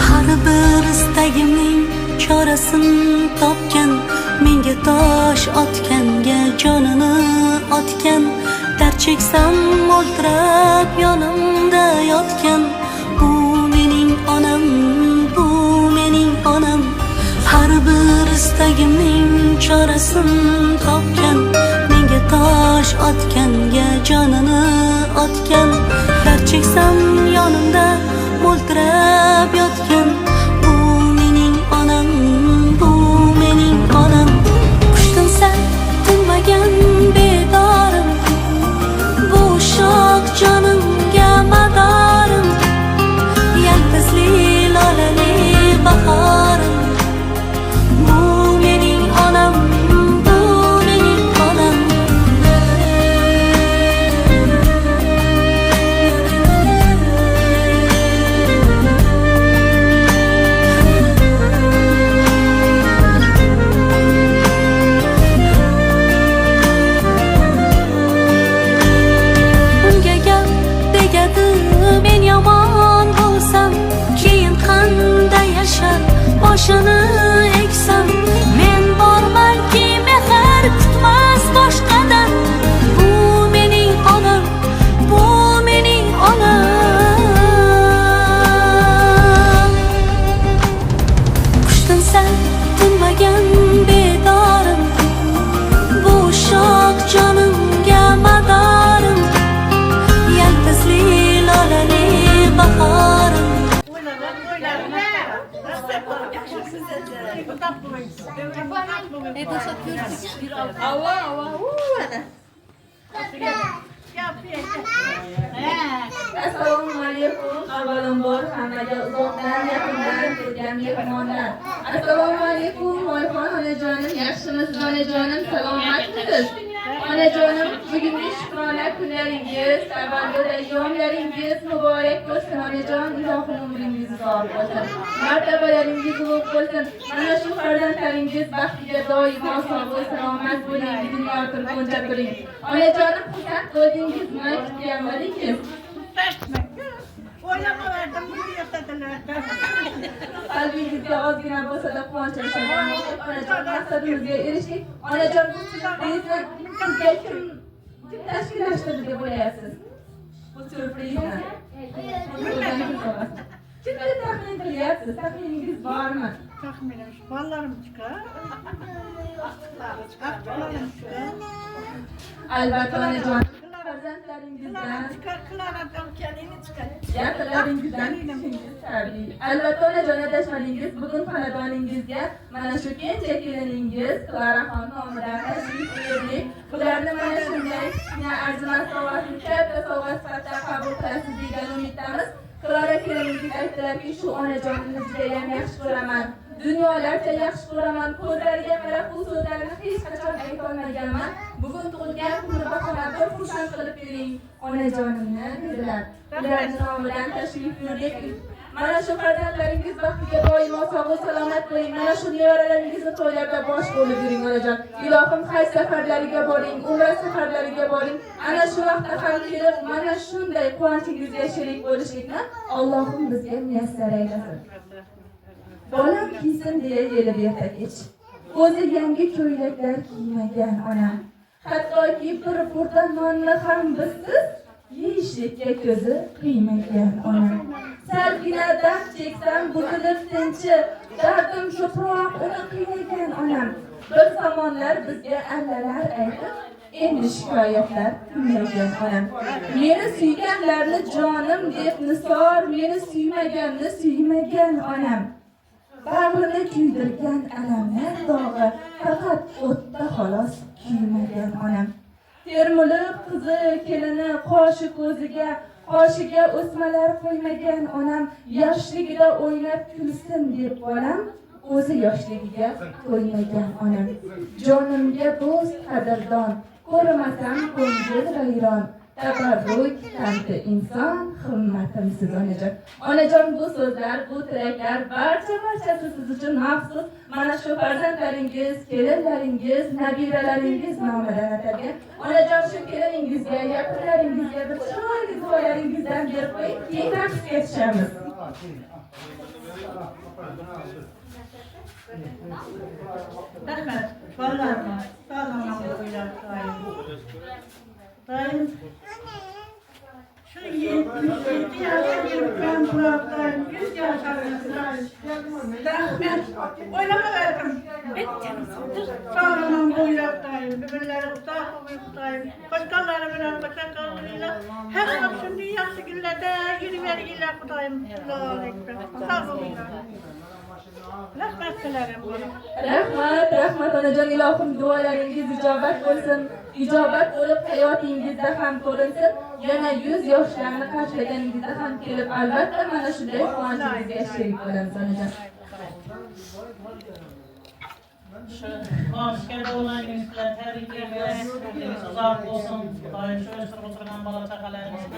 Har bir istagimning chorasini topgan, menga tosh otganga jonini otgan, dard cheksam o'ltirib yonimda yotgan, bu mening onam, bu mening onam. Har bir istagimning chorasini topgan, menga tosh otganga jonini otgan, dard cheksam yonimda o'ltirib yotgan, bu mening onam, bu mening onam. Qushdan sal tinmagan bedorim, bu shoh jonimga madorim, yalpizli lolali bahorim, bu mening onam, bu mening onam. Unga gap tegadi, men yomon bo'lsam, keyin qanday yashab boshini eksam, men bormanki mehr kutmas boshqadan, bu mening onam, bu mening onam. Qushdan sal tinmagan bedorim, bu shoh jonimga madorim, yalpizli lolali bahorim. Assalomu alaykum. Avvalambor hammaga uzoqdan yaqindan kelgan mehmonlar. Assalomu alaykum Moyxon onajonim, yaxshimisiz onajonim, salomatmisiz? Onajonim, bugungi shukrona kunlaringiz, tavallud ayyomlaringiz muborak bo'lsin onajon. Ilohim umringizni uzoq bo'lsin, martabalaringiz ulug' bo'lsin. Mana shu farzandlaringiz baxtiga doimo sog'-u salomat bo'ling, dunyo turguncha turing. Onajonim, xursand bo'ldingizmi? Kutganmidingiz? O'ylamadim, buni yo'qotdilar. Qalbingizga ozgina bo'lsa-da quvonch yashayman. Onajon, maqsadimizga erishdik. Onajon, sizga kim tashkillashtirdi deb o'ylayapsiz? Bu syurprizni. Kimga taxmin qilyapsiz? Taxminingiz bormi? Taxminim shu bolalarim chiqar. Aqlarim chiqar. Albatta onajon, farzandlaringizdan Qilaradam kelini chiqar. yaqinlaringizdan kishingiz tabiiy. Albatta onajon, adashmadingiz. Bugun xonadoningizga mana shu kenja keliningiz Klaraxon nomidan tashrif buyurdik. Bularni mana shunday arzimas sovg'asini katta sovg'a sifatida qabul qilasiz degan umiddamiz. Klara keliningiz aytdilarki, shu onajonimni judayam yaxshi ko'raman, dunyolarcha yaxshi ko'raman, ko'zlariga qarab bu so'zlarni hech qachon aytolmaganman. Bugun tug'ilgan kuni bahorda bir xursand qilib bering onajonimni dedilar. Ularning nomidan tashrif buyurdik. Mana shu farzandlaringiz baxtiga doimo sog'-u salomat bo'ling. Mana shu nevaralaringizni to'ylarda bosh bo'lib yuring onajon. Ilohim haj safarlariga boring, umra safarlariga boring. Ana shu vaqtda ham kelib, mana shunday quvonchingizga sherik bo'lishlikni Allohim bizga muyassar aylasin. Bolam kiysin deya yelib erta kech, o'zi yangi ko'ylaklar kiymagan onam, hattoki bir burda nonni ham bizsiz yeyishlikka ko'zi qiymagan onam. Salgina dard cheksam buzilib tinchi, dardim ko'proq uni qiynagan onam. Bir zamonlar bizga allalar aytib, endi shikoyatlar qilmagan onam. Meni suyganlarni jonim deb nisor, meni suymaganni suymagan onam. Bag'rini kuydirgan alamlar dog'i faqat o'tda xolos kuymagan onam. Termulib qizi kelini qoshi ko'ziga, qoshiga o'smalar qo'ymagan onam. Yoshligida o'ynab kulsin deb bolam, o'zi yoshligiga to'ymagan onam. Jonimga do'st qadrdon, ko'rmasam ko'ngil vayron. Tabarruk tanti inson, himmatimsiz onajon. Onajon, bu so'zlar, bu tilaklar barchasi siz uchun maxsus. Mana shu farzandlaringiz, kelinlaringiz, nabiralaringiz nomidan atalgan. Onajon, shu keliningizga, yaqinlaringizga bir chiroyli duolar qo'lingizdan berib qo'ying, keyin raqsga tushamiz. Rahmet. Ballarıma. Sağlamam boylar daim. Daim. Şu 77 yaşa girip ben buraktayım. 100 yaşa daim. Rahmet. Oylama verdim. Sağlamam boylaktayım. Birbirleri uzak boylaktayım. Başkaları bilen başka kavgıyla. Her an şimdi yaşlı günlerde yeni vergiyle kutayım. Allah'a ekber. Sağ olun. Rahmet dilerim bana. Rahmat onajon, ilohim duolaringiz ijobat bo'lsin. Ijobat bo'lib hayotingizda ham ko'rinsin. Yana 100 yoshlarni qarshulaganingizda ham kelib albatta mana shunday quvonchingizga sherik bo'lamiz onajon. Asker oğlanınız bilen tebrik ediyoruz. Uzak olsun. Kudayım şu üstü oturan bala çakalarımızın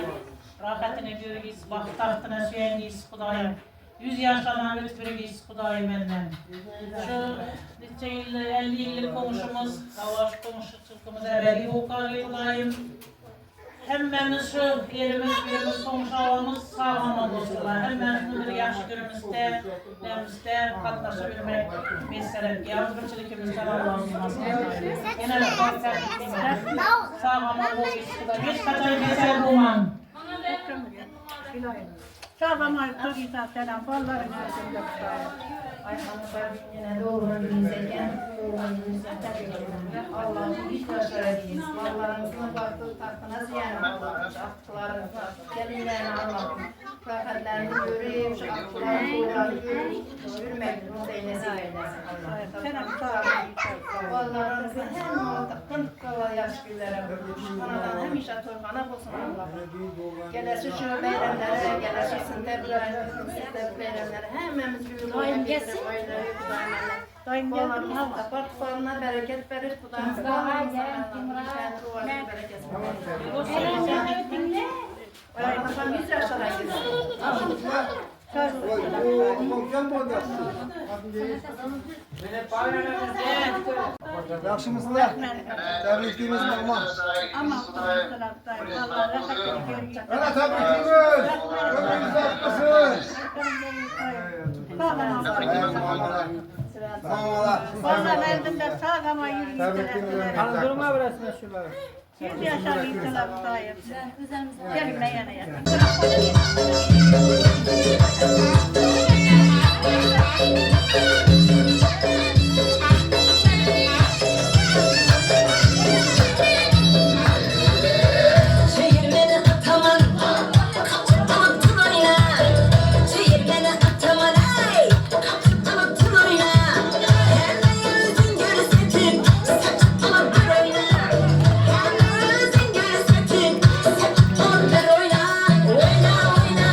rahatine görürüz, vakit tahtına süyeniz Kudayım. 100 yaşlardan götürürüz Kudayım benden. Şu nice yıl, 50 yıllık komşumuz, savaş komşu çıktığımız ebedi hukarlı Kudayım. Hemmemiz şu yerimiz, komşu ağamız sağlam olsunlar. Hemmemiz bir yaş günümüzde, demizde katlaşabilmek mesele. Yazgıçılıkımızda Allah'ın genel olarak tercihimiz. Sağlam olsunlar. Hiç kaçan geçer bulmam. Sağlamay kırgıza selam. Ballarım ağzında kutayım. Ayhanlar yine doğru bilseken, Allah'ın hiç başarabiliriz. Mallarımızın baktığı tahtına ziyan olurmuş. Aktıların gelinlerini Allah'ım. Fakatlerini göreyim, şu aktıların doğruları göreyim. Yürümek muhteyle nasip eylesin Allah'ım. Selam sağlamay. Mallarımızı hem muhtaktan kala yaş güllere bölmüş. Onadan hem işe torbanak olsun Allah'ım. Gelesi şu beylemlere, gelesi sintebler, bayramları hemmemiz bir Daim gelsin. Daim geldim. Apart falına bereket verir Kudayım. Bayramdan 100 yaşlara girsin. Yaxshimizlar? Tabriklaymiz mehmon. Ama kutlaktayım. Allah rahatını görecek. Ana tabriklaymiz. Ömrünüz olsun. Sağlamay. Mamalar. Ballar eldimde sağlamay yürüyüşler. Hani durma biraz şunları. 100 yaşa gittiler kutayım. Gelin yana yana. Çevirmeni ataman, kaptın oyna. Çevirmeni ataman, ay, kaptın oyna. Hemen yüzün görsetim, saçıp bir oyna. Hemen yüzün görsetim, saçıp bir oyna. Oyna oyna,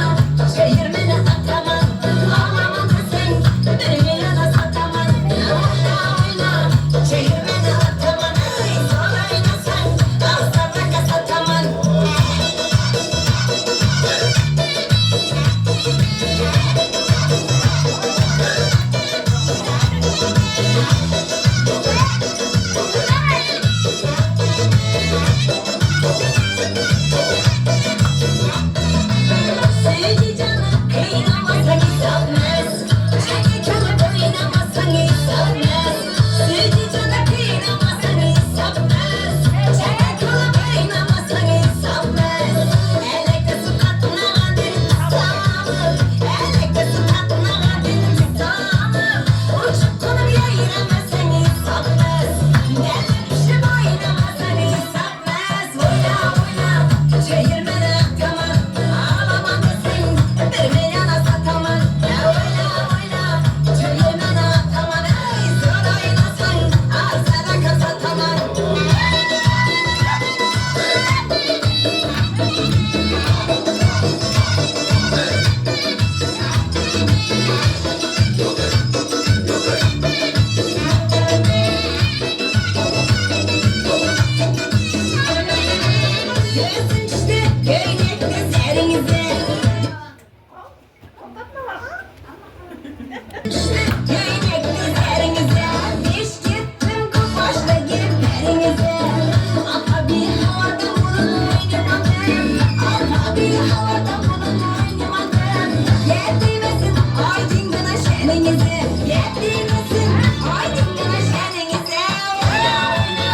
havada bulun oynamadım. Yetmesin aydın gına şeninizi. Yetmesin aydın gına şeninizi. Oyna oyna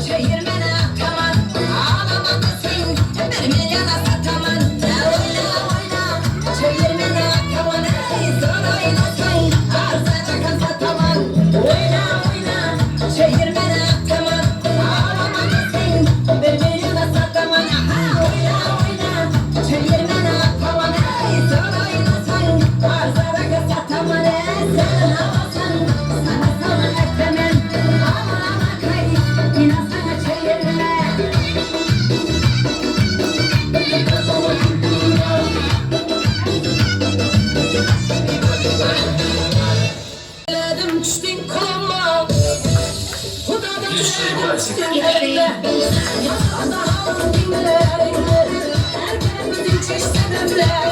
çevirmene ataman. Ağlamalısın bir milyona sataman. Oyna oyna çevirmene ataman. Ey zor oynasın arzana kasataman. Oyna oyna çevirmene ataman. Ağlamalısın bir milyona sataman. Oyna oyna çevirmene ataman. Ey zor oynasın arzana kasataman. Sen havasan sana eklemem. Ağlama kay inasana çevirme. Dedim düştün koluma. Hudadan düştün elime. Yasada halın dinle. Erken bütün çeşit sebepler.